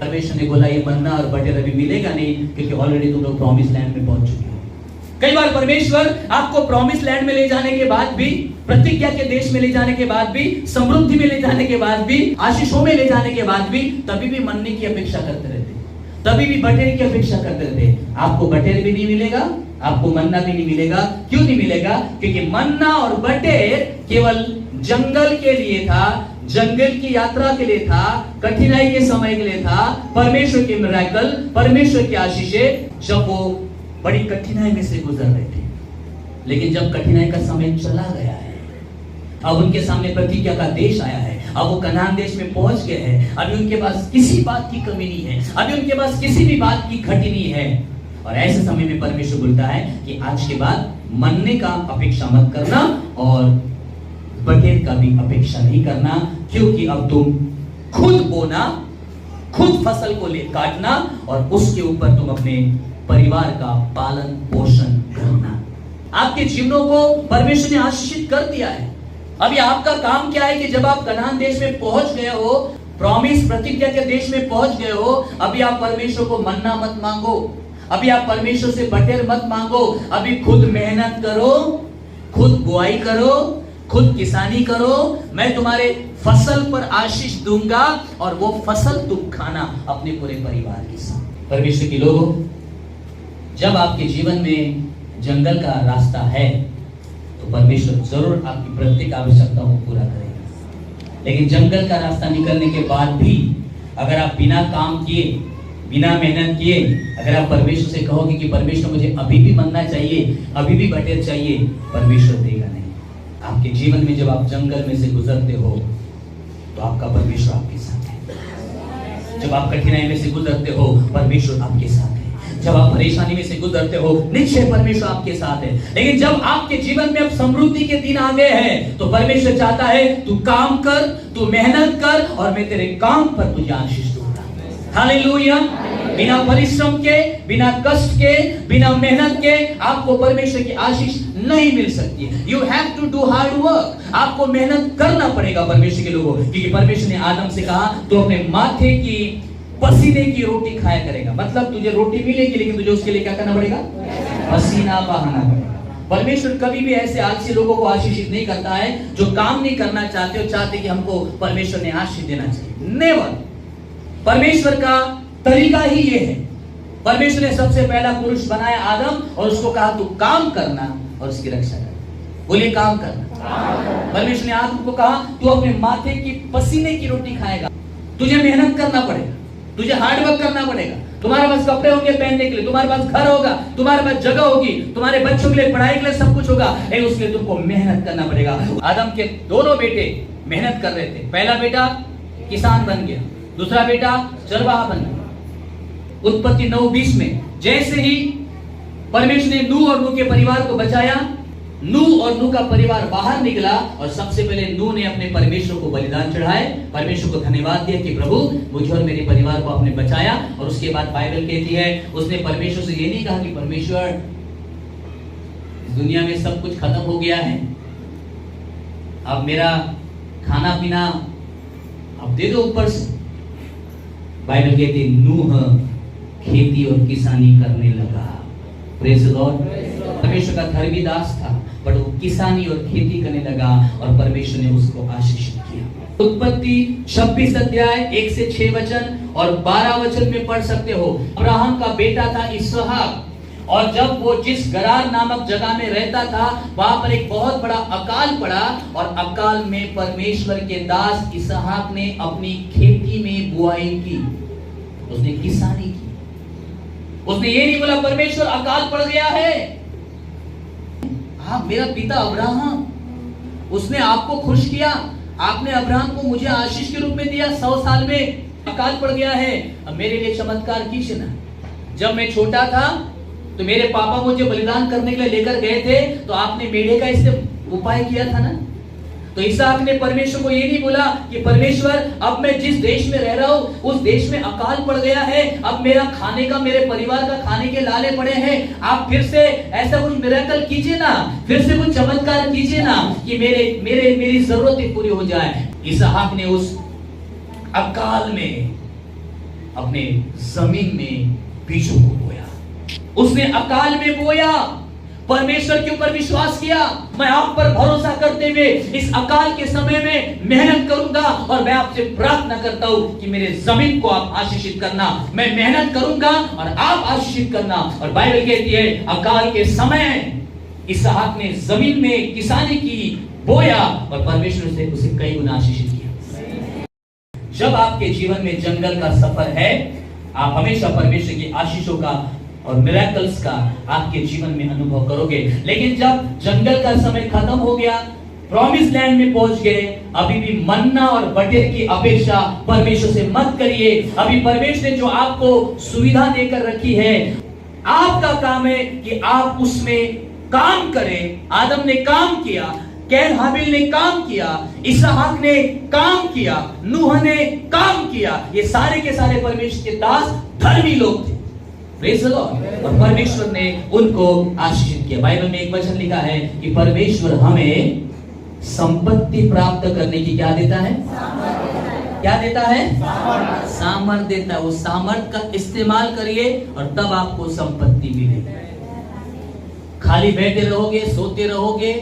परमेश्वर ने बोला ये मन्ना और बटेर अभी मिलेगा नहीं, क्योंकि ऑलरेडी तुम लोग प्रॉमिस लैंड में पहुंच चुके हो। कई बार परमेश्वर आपको प्रॉमिस लैंड में ले जाने के बाद भी, प्रतिज्ञा के देश में ले जाने के बाद भी, समृद्धि में ले जाने के बाद भी, आशीषों में ले जाने के बाद भी, तभी भी मन्ने की अपेक्षा करते रहते, तभी भी बटेर की अपेक्षा करते रहते। आपको बटेर भी नहीं मिलेगा, आपको मन्ना भी नहीं मिलेगा। क्यों नहीं मिलेगा? क्योंकि मन्ना और बटेर केवल जंगल के लिए था, जंगल की यात्रा के लिए था, कठिनाई के समय के लिए था। परमेश्वर के मिरेकल, परमेश्वर की आशीषें जब वो बड़ी कठिनाई में से गुजर रहे थे। लेकिन जब कठिनाई का समय चला गया है, अब उनके सामने प्रतिज्ञा का देश आया है, अब वो कनान देश में पहुंच गए हैं, अभी उनके पास किसी बात की कमी नहीं है, अभी उनके पास किसी भी बात की घटी नहीं है। और ऐसे समय में परमेश्वर बोलता है कि आज के बाद मन्ने का अपेक्षा मत करना और बटेर का भी अपेक्षा नहीं करना, क्योंकि अब तुम खुद बोना, खुद फसल को ले काटना और उसके ऊपर तुम अपने परिवार का पालन पोषण करना। आपके जीवनों को परमेश्वर ने आशीषित कर दिया है। अभी आपका काम क्या है कि जब आप कनान देश में पहुंच गए हो, प्रॉमिस प्रतिज्ञा के देश में पहुंच गए हो, अभी आप परमेश्वर को मन्ना मत मांगो, अभी आप परमेश्वर से बटेर मत मांगो, अभी खुद मेहनत करो, खुद बुआई करो, खुद किसानी करो। मैं तुम्हारे फसल पर आशीष दूंगा और वो फसल तुम खाना अपने पूरे परिवार के साथ। परमेश्वर के लोगों, जब आपके जीवन में जंगल का रास्ता है तो परमेश्वर जरूर आपकी प्रत्येक आवश्यकताओं को पूरा करेगा। लेकिन जंगल का रास्ता निकलने के बाद भी अगर आप बिना काम किए, बिना मेहनत किए, अगर आप परमेश्वर से कहोगे कि परमेश्वर मुझे अभी भी मन्ना चाहिए, अभी भी बटेर चाहिए, परमेश्वर देगा नहीं। आपके जीवन में जब आप जंगल में से गुजरते हो तो आपका परमेश्वर आपके साथ है। जब आप कठिनाई में से गुजरते हो, परमेश्वर आपके साथ है। जब आप परेशानी में से गुजरते हो, निश्चय परमेश्वर आपके साथ है। लेकिन जब आपके जीवन में अब समृद्धि के दिन आ गए हैं तो परमेश्वर चाहता है तू काम कर, तू मेहनत कर और मैं तेरे काम पर तुझे आशीष दूंगा। हालेलुया। बिना परिश्रम के, बिना कष्ट के, बिना मेहनत के आपको परमेश्वर की आशीष नहीं मिल सकती है। You have to do hard work. आपको मेहनत करना पड़ेगा परमेश्वर के लोगों, क्योंकि परमेश्वर ने आदम से कहा तो अपने माथे की पसीने की रोटी खाया करेगा। मतलब तुझे रोटी मिलेगी लेकिन तुझे उसके लिए क्या करना पड़ेगा? पसीना बहाना पड़ेगा। परमेश्वर कभी भी ऐसे आलसी लोगों को आशीषित नहीं करता है जो काम नहीं करना चाहते और चाहते कि हमको परमेश्वर ने आशीष देना चाहिए। नेवर। परमेश्वर का तरीका ही ये है। परमेश्वर ने सबसे पहला पुरुष बनाया आदम और उसको कहा तू काम करना और उसकी रक्षा करना। बोलिए काम करना। परमेश्वर ने आदम को कहा तू अपने माथे की पसीने की रोटी खाएगा, तुझे मेहनत करना पड़ेगा, तुझे हार्ड वर्क करना पड़ेगा। तुम्हारे पास कपड़े होंगे पहनने के लिए, तुम्हारे पास घर होगा, तुम्हारे पास जगह होगी, तुम्हारे बच्चों के लिए पढ़ाई के लिए सब कुछ होगा, लेकिन उसके लिए तुमको मेहनत करना पड़ेगा। आदम के दोनों बेटे मेहनत कर रहे थे। पहला बेटा किसान बन गया, दूसरा बेटा चरवाहा बन गया। उत्पत्ति 9:20 में जैसे ही परमेश्वर ने नूह और नूह के परिवार को बचाया, नूह और नूह का परिवार बाहर निकला और सबसे पहले नूह ने अपने परमेश्वर को बलिदान चढ़ाए, परमेश्वर को धन्यवाद दिया कि प्रभु मुझे और मेरे परिवार को आपने बचाया। और उसके बाद बाइबल कहती है उसने परमेश्वर से ये नहीं कहा कि परमेश्वर इस दुनिया में सब कुछ खत्म हो गया है, अब मेरा खाना पीना अब दे दो ऊपर से। बाइबल कहती है नूह खेती और किसानी करने लगा। Praise the Lord. परमेश्वर का धर्मी दास था, बट वो किसानी और खेती करने लगा और परमेश्वर ने उसको आशीषित किया। उत्पत्ति 26 अध्याय 1 से 6 वचन और 12 वचन में पढ़ सकते हो। अब्राहम का बेटा था इसहाक, और जब वो जिस गरार नामक जगह में रहता था वहां पर एक बहुत बड़ा अकाल पड़ा और अकाल में परमेश्वर के दास इसहाक ने अपनी खेती में बुआई की, उसने किसानी की। उसने ये नहीं बोला परमेश्वर अकाल पड़ गया है, हाँ मेरा पिता अब्राहम, उसने आपको खुश किया, आपने अब्राहम को मुझे आशीष के रूप में दिया, 100 साल में अकाल पड़ गया है, अब मेरे लिए चमत्कार कीजिए ना। जब मैं छोटा था तो मेरे पापा मुझे बलिदान करने के लिए लेकर गए थे तो आपने मेढ़े का इससे उपाय किया था ना। तो इसहाक ने परमेश्वर को ये नहीं बोला कि परमेश्वर अब मैं जिस देश में रह रहा हूँ उस देश में अकाल पड़ गया है, अब मेरा खाने का, मेरे परिवार का खाने के लाले पड़े हैं, आप फिर से ऐसा कुछ मिरेकल कीजिए ना, फिर से कुछ चमत्कार कीजिए ना कि मेरी जरूरतें पूरी हो जाए। इसहाक ने उस अकाल में अपने जमीन में बीजों को बोया, उसने अकाल में बोया, परमेश्वर के ऊपर विश्वास किया। मैं आप पर भरोसा करते हुए इस अकाल के समय में मेहनत करूंगा और मैं आपसे प्रार्थना करता हूं कि मेरे जमीन को आप आशीषित करना। मैं मेहनत करूंगा और आप आशीषित करना। और बाइबल कहती है अकाल के समय इसहाक ने जमीन में किसानी की, बोया और परमेश्वर से उसे कई गुना आशीषित किया। जब आपके जीवन में जंगल का सफर है, आप हमेशा परमेश्वर की आशीषों का और मिरेकल्स का आपके जीवन में अनुभव करोगे। लेकिन जब जंगल का समय खत्म हो गया, प्रॉमिस लैंड में पहुंच गए, अभी भी मन्ना और बटेर की अपेक्षा परमेश्वर से मत करिए। अभी परमेश्वर ने जो आपको सुविधा देकर रखी है, आपका काम है कि आप उसमें काम करें। आदम ने काम किया, कैन हाबिल ने काम किया, इसहाक ने काम किया, नूह ने काम किया। ये सारे के सारे परमेश्वर के दास धर्मी लोग थे। Praise the Lord. और परमेश्वर ने उनको आशीषित किया। बाइबल में एक वचन लिखा है कि परमेश्वर हमें संपत्ति प्राप्त करने की क्या देता है? क्या देता है? सामर्थ देता है। वो सामर्थ का इस्तेमाल करिए और तब आपको संपत्ति मिलेगी। खाली बैठे रहोगे, सोते रहोगे,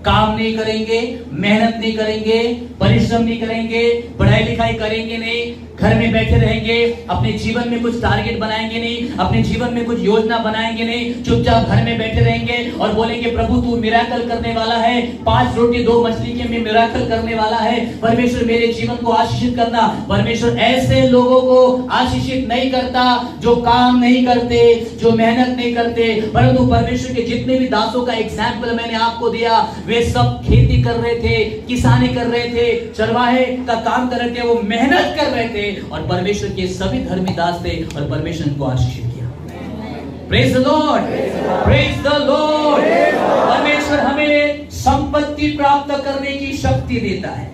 काम नहीं करेंगे, मेहनत नहीं करेंगे, परिश्रम नहीं करेंगे, पढ़ाई लिखाई करेंगे नहीं, घर में बैठे रहेंगे, अपने जीवन में कुछ टारगेट बनाएंगे नहीं, अपने जीवन में कुछ योजना बनाएंगे नहीं, चुपचाप घर में बैठे रहेंगे और बोलेंगे प्रभु तू मिराकल करने वाला है, 5 रोटी 2 मछली के में मिराकल करने वाला है, परमेश्वर मेरे जीवन को आशीषित करना। परमेश्वर ऐसे लोगों को आशीषित नहीं करता जो काम नहीं करते, जो मेहनत नहीं करते। परंतु परमेश्वर के जितने भी दासों का एग्जाम्पल मैंने आपको दिया, वे सब खेती कर रहे थे, किसानी कर रहे थे, चरवाहे का काम कर रहे थे, वो मेहनत कर रहे थे और परमेश्वर के सभी धर्मी दास थे और परमेश्वर को आशीषित किया। Praise the Lord, praise the Lord. परमेश्वर हमें संपत्ति प्राप्त करने की शक्ति देता है।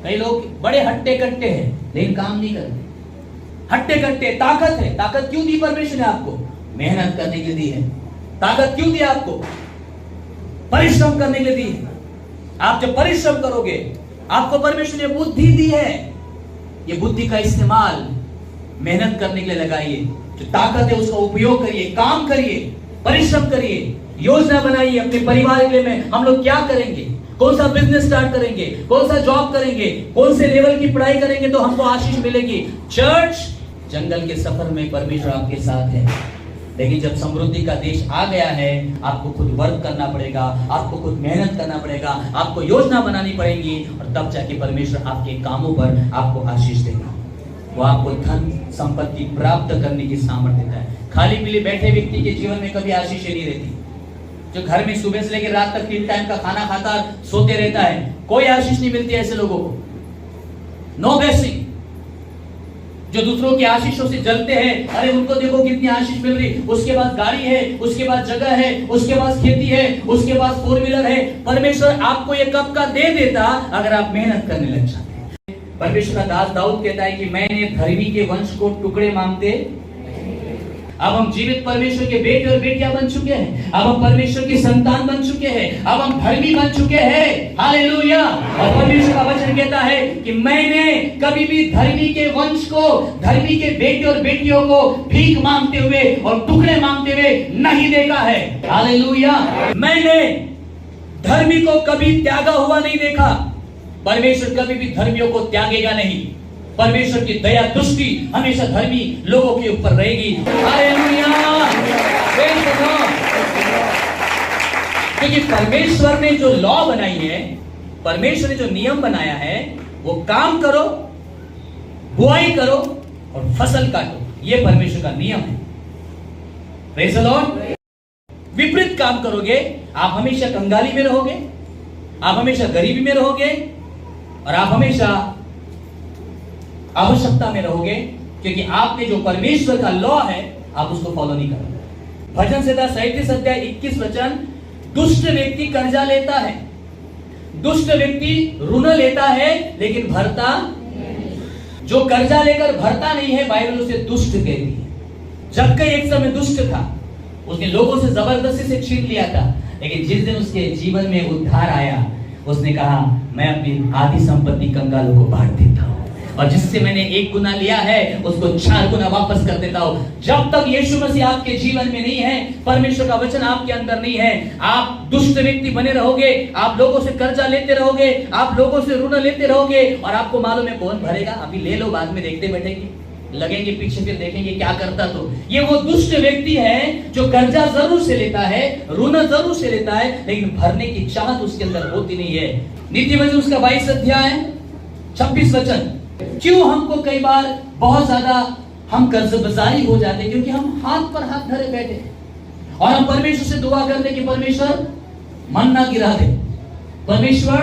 कई लोग बड़े हट्टे कट्टे हैं लेकिन काम नहीं करते। हट्टे कट्टे, ताकत है। ताकत क्यों दी परमेश्वर ने आपको? मेहनत करने के लिए दी है। ताकत क्यों दी आपको? परिश्रम करने के लिए दी है। आप जब परिश्रम करोगे, आपको परमेश्वर ने बुद्धि दी है, ये बुद्धि का इस्तेमाल मेहनत करने के लिए लगाइए। जो ताकत है उसका उपयोग करिए, काम करिए, परिश्रम करिए, योजना बनाइए अपने परिवार के लिए। हम लोग क्या करेंगे, कौन सा बिजनेस स्टार्ट करेंगे, कौन सा जॉब करेंगे, कौन से लेवल की पढ़ाई करेंगे तो हमको आशीष मिलेगी। चर्च, जंगल के सफर में परमेश्वर आपके साथ है, लेकिन जब समृद्धि का देश आ गया है, आपको खुद वर्क करना पड़ेगा, आपको खुद मेहनत करना पड़ेगा, आपको योजना बनानी पड़ेगी और तब जाके परमेश्वर आपके कामों पर आपको आशीष देगा। वो आपको धन संपत्ति प्राप्त करने की सामर्थ्य देता है। खाली पीले बैठे व्यक्ति के जीवन में कभी आशीष नहीं रहती। जो घर में सुबह से लेकर रात तक 3 टाइम का खाना खाता सोते रहता है, कोई आशीष नहीं मिलती ऐसे लोगों को। No blessing. जो दूसरों की आशीषों से जलते हैं, अरे उनको देखो कितनी आशीष मिल रही, उसके पास गाड़ी है, उसके पास जगह है, उसके पास खेती है, उसके पास 4 व्हीलर है। परमेश्वर आपको ये कब का दे देता अगर आप मेहनत करने लग जाते। परमेश्वर का दास दाऊद कहता है कि मैंने धर्मी के वंश को टुकड़े मांगते। अब हम जीवित परमेश्वर के बेटे और बेटियां बन चुके हैं। अब हम परमेश्वर की संतान बन चुके हैं। अब हम धर्मी बन चुके हैं। हालेलुया। और परमेश्वर का वचन कहता है कि मैंने कभी भी धर्मी के वंश को, धर्मी के बेटे और बेटियों को भीख मांगते हुए और टुकड़े मांगते हुए नहीं देखा है। हालेलुया। मैंने धर्मी को कभी त्यागा हुआ नहीं देखा। परमेश्वर कभी भी धर्मियों को त्यागेगा नहीं। परमेश्वर की दया दृष्टि हमेशा धर्मी लोगों के ऊपर रहेगी। हालेलुया। क्योंकि परमेश्वर ने जो लॉ बनाई है, परमेश्वर ने जो नियम बनाया है, वो काम करो, बुआई करो और फसल काटो। ये परमेश्वर का नियम है। Praise the Lord. विपरीत काम करोगे, आप हमेशा कंगाली में रहोगे, आप हमेशा गरीबी में रहोगे और आप हमेशा आवश्यकता में रहोगे, क्योंकि आपने जो परमेश्वर का लॉ है आप उसको फॉलो नहीं करोगे। भजन संहिता 37 अध्याय 21 वचन, दुष्ट व्यक्ति कर्जा लेता है, दुष्ट व्यक्ति ऋण लेता है लेकिन भरता। जो कर्जा लेकर भरता नहीं है, बाइबल उसे दुष्ट कहती है। जबकि एक समय दुष्ट था, उसने लोगों से जबरदस्ती से छीन लिया था, लेकिन जिस दिन उसके जीवन में उद्धार आया, उसने कहा मैं अपनी आधी संपत्ति कंगालों को बांट देता हूं। और जिससे मैंने 1 गुना लिया है उसको 4 गुना वापस कर देता हूं। जब तक यीशु मसीह आपके जीवन में नहीं है, परमेश्वर का वचन आपके अंदर नहीं है, आप दुष्ट व्यक्ति बने रहोगे, आप लोगों से कर्जा लेते रहोगे, आप लोगों से ऋण लेते रहोगे, और आपको मालूम है कौन भरेगा? अभी ले लो, बाद में देखते बैठेंगे, लगेंगे पीछे, फिर देखेंगे क्या करता। तो ये वो दुष्ट व्यक्ति है जो कर्जा जरूर से लेता है, ऋण जरूर से लेता है, लेकिन भरने की चाहत उसके अंदर होती नहीं है। नीति वचन उसका 22 अध्याय 26 वचन। क्यों हमको कई बार बहुत ज्यादा हम कर्जबाजारी हो जाते हैं? क्योंकि हम हाथ पर हाथ धरे बैठे हैं और हम परमेश्वर से दुआ करते कि परमेश्वर मन्ना गिरा दे, परमेश्वर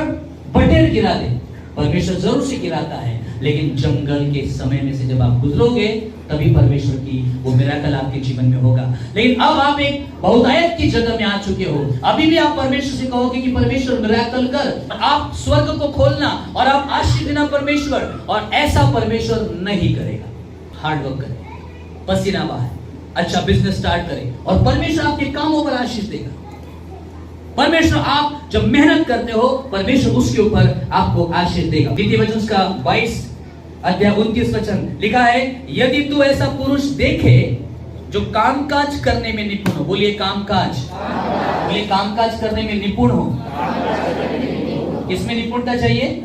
बटेर गिरा दे। परमेश्वर जरूर से गिराता है, लेकिन जंगल के समय में से जब आप गुजरोगे तभी परमेश्वर की वो मिराकल आपके जीवन में होगा। लेकिन अब आप एक बहुतायत की जगह में आ चुके हो, अभी भी आप परमेश्वर से कहोगे कि परमेश्वर मिराकल कर, आप स्वर्ग को खोलना और आप आशीष देना परमेश्वर, और ऐसा परमेश्वर नहीं करेगा। हार्ड वर्क करें, पसीना बहाए, अच्छा बिजनेस स्टार्ट करें, और परमेश्वर आपके कामों पर आशीष देगा। परमेश्वर आप जब मेहनत करते हो, परमेश्वर उसके ऊपर आपको आशीष देगा। नीति वचन का 22 अध्याय 29 वचन लिखा है, यदि तू ऐसा पुरुष देखे जो कामकाज करने में निपुण हो, बोलिए कामकाज, बोलिए कामकाज करने में निपुण हो। किसमें निपुणता चाहिए?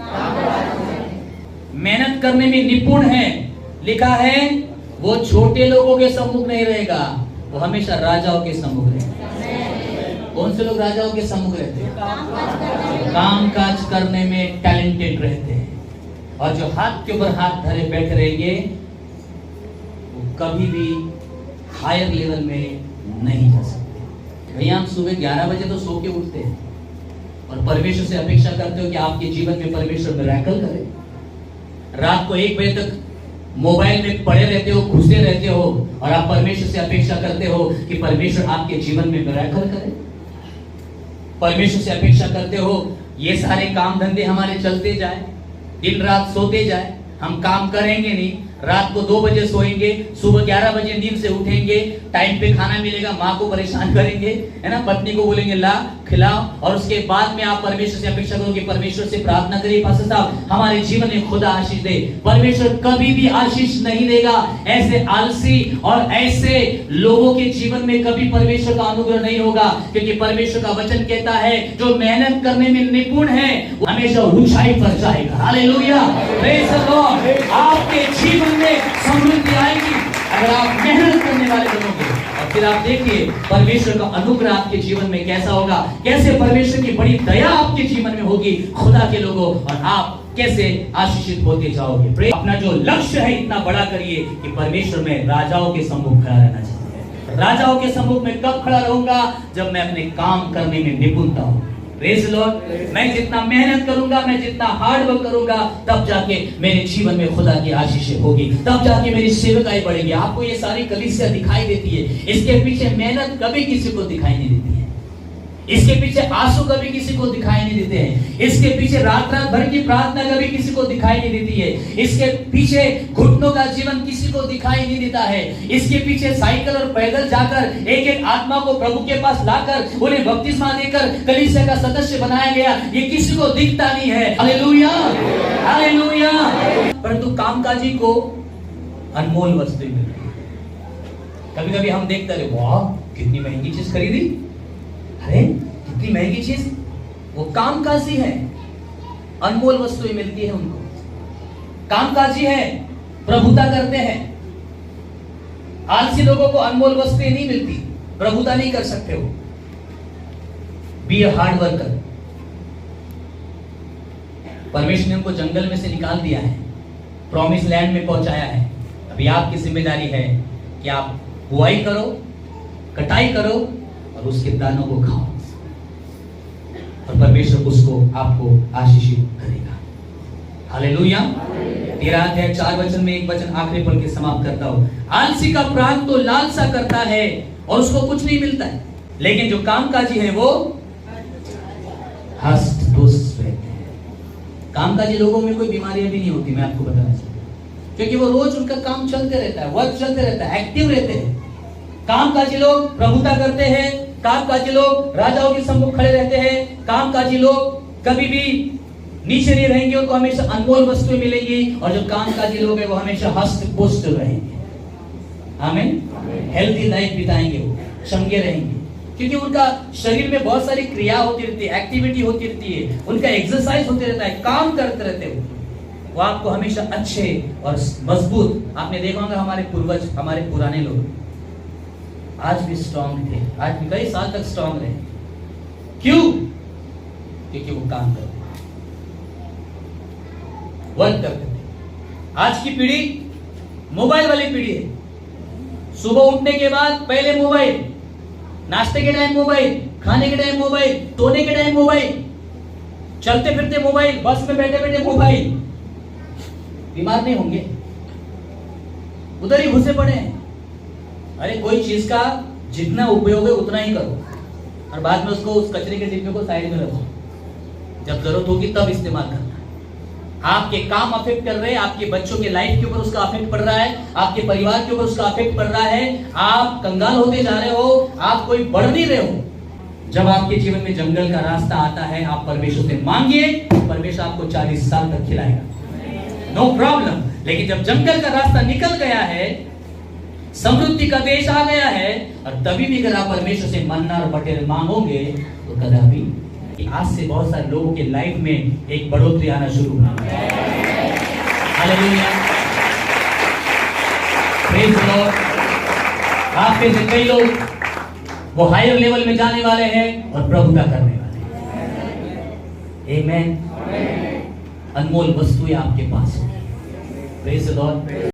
मेहनत करने में निपुण है। लिखा है वो छोटे लोगों के सम्मुख नहीं रहेगा, वो हमेशा राजाओं के सम्मुख रहेगा। कौन से लोग राजाओं के सम्मुख रहते हैं? काम काज करने में टैलेंटेड रहते हैं, और जो हाथ के ऊपर हाथ धरे बैठे रहेंगे वो कभी भी हायर लेवल में नहीं जा सकते। भैया हम सुबह 11 बजे तो सो के उठते हैं और परमेश्वर से अपेक्षा करते हो कि आपके जीवन में परमेश्वर मिरेकल करे। रात को 1 बजे तक मोबाइल में पड़े रहते हो, घुसे रहते हो, और आप परमेश्वर से अपेक्षा करते हो कि परमेश्वर आपके जीवन में मिरेकल करे। परमेश्वर से अपेक्षा करते हो ये सारे काम धंधे हमारे चलते जाए, दिन रात सोते जाए, हम काम करेंगे नहीं, रात को 2 बजे सोएंगे, सुबह 11 बजे नींद से उठेंगे, टाइम पे खाना मिलेगा, माँ को परेशान करेंगे, है ना, पत्नी को बोलेंगे ला खिलाओ, और उसके बाद में आप परमेश्वर से अपेक्षा करो कि परमेश्वर से प्रार्थना करिए पास्टर साहब हमारे जीवन में खुदा आशीष दे। परमेश्वर कभी भी आशीष नहीं देगा। ऐसे आलसी और ऐसे लोगों के जीवन में कभी परमेश्वर का अनुग्रह नहीं होगा, क्योंकि परमेश्वर का वचन कहता है जो मेहनत करने में निपुण है वो हमेशा ऊंचाई पर जाएगा। Hallelujah, praise the Lord. आपके जीवन में समृद्धि आएगी अगर आप मेहनत करने वाले बनोगे। और फिर आप देखिए परमेश्वर का अनुग्रह आपके जीवन में कैसा होगा, कैसे परमेश्वर की बड़ी दया आपके जीवन में होगी खुदा के लोगों, और आप कैसे आशीषित होते जाओगे। अपना जो लक्ष्य है इतना बड़ा करिए कि परमेश्वर में राजाओं के सम्मुख खड़ा रहना चाहिए। राजाओं के सम्मुख में कब खड़ा रहूंगा? जब मैं अपने काम करने में निपुणता हूं। Praise the Lord. मैं जितना मेहनत करूंगा, मैं जितना हार्ड वर्क करूंगा, तब जाके मेरे जीवन में खुदा की आशीष होगी, तब जाके मेरी सेवकाई बढ़ेगी। आपको ये सारी कलीसिया दिखाई देती है, इसके पीछे मेहनत कभी किसी को दिखाई नहीं देती है, इसके पीछे आंसू कभी किसी को दिखाई नहीं देते हैं, इसके पीछे रात रात भर की प्रार्थना कभी किसी को दिखाई नहीं देती है, इसके पीछे घुटनों का जीवन किसी को दिखाई नहीं देता है, इसके पीछे साइकिल और पैदल जाकर एक एक आत्मा को प्रभु के पास लाकर उन्हें बपतिस्मा देकर कलीसिया का सदस्य बनाया गया, ये किसी को दिखता नहीं है। Hallelujah, hallelujah. परंतु कामकाजी को अनमोल वस्तु मिल रही है। कभी कभी हम देखते रहे, वाह कितनी महंगी चीज खरीदी, अरे कितनी महंगी चीज, वो कामकाजी है, अनमोल वस्तुएं मिलती है उनको। कामकाजी है, प्रभुता करते हैं। आलसी लोगों को अनमोल वस्तुएं नहीं मिलती, प्रभुता नहीं कर सकते हो। Be a hard worker. परमेश्वर ने उनको जंगल में से निकाल दिया है, प्रॉमिस लैंड में पहुंचाया है। अभी आपकी जिम्मेदारी है कि आप बुआई करो, कटाई करो और उसके दानों को खाओ, और परमेश्वर उसको आपको आशीषित करेगा। हालेलुया। 13 अध्याय 4 वचन में एक वचन आखिरी पढ़ के समाप्त करता हूं। आलसी का प्राण तो लालसा करता है और उसको कुछ नहीं मिलता है, लेकिन जो कामकाजी है वो हष्ट पुष्ट रहते हैं। कामकाजी लोगों में कोई बीमारियां भी नहीं होती, मैं आपको बताना चाहता हूं, क्योंकि वो रोज उनका काम चलते रहता है, वर्क चलते रहता है, एक्टिव रहते हैं। कामकाजी लोग प्रभुता करते हैं, कामकाजी लोग राजाओं के सम्मुख खड़े रहते हैं, कामकाजी लोग कभी भी नीचे नहीं रहेंगे, उनको हमेशा अनमोल वस्तुएं मिलेंगी, और जो कामकाजी लोग हैं वो हमेशा हष्ट पुष्ट रहेंगे। आमीन। हेल्दी लाइफ बिताएंगे, वो चंगे रहेंगे, क्योंकि उनका शरीर में बहुत सारी क्रिया होती रहती है, एक्टिविटी होती रहती है, उनका एक्सरसाइज होते रहता है, काम करते रहते हैं। वो आपको हमेशा अच्छे और मजबूत, आपने देखा होगा हमारे पूर्वज, हमारे पुराने लोग आज भी स्ट्रांग थे, आज भी कई साल तक स्ट्रांग रहे। क्यों? क्योंकि वो काम करते, वर्क करते थे। आज की पीढ़ी मोबाइल वाली पीढ़ी है। सुबह उठने के बाद पहले मोबाइल, नाश्ते के टाइम मोबाइल, खाने के टाइम मोबाइल, सोने के टाइम मोबाइल, चलते फिरते मोबाइल, बस में बैठे बैठे मोबाइल। बीमार नहीं होंगे? उधर ही घुसे पड़े हैं। अरे कोई चीज का जितना उपयोग है उतना ही करो, और बाद में उसको उस कचरे के डिब्बे को साइड में रखो, जब जरूरत होगी तब इस्तेमाल करना। आपके काम अफेक्ट कर रहे हैं, आपके बच्चों के लाइफ के ऊपर उसका अफेक्ट पड़ रहा है, आपके परिवार के ऊपर उसका अफेक्ट पड़ रहा है, आप कंगाल होते जा रहे हो, आप कोई बढ़ नहीं रहे हो। जब आपके जीवन में जंगल का रास्ता आता है, आप परमेश्वर से मांगिए, परमेश्वर आपको 40 साल तक खिलाएगा, नो प्रॉब्लम। लेकिन जब जंगल का रास्ता निकल गया है, समृद्धि का देश आ गया है, और तभी भी अगर आप परमेश्वर से मन्ना और बटेर मांगोगे तो कदापि। आज से बहुत सारे लोगों के लाइफ में एक बढ़ोतरी आना शुरू हुआ। Hallelujah, praise the Lord. आप में से कई लोग वो हायर लेवल में जाने वाले हैं और प्रभुता करने वाले हैं। आमेन। अनमोल वस्तुएं आपके पास होंगी। Praise the Lord.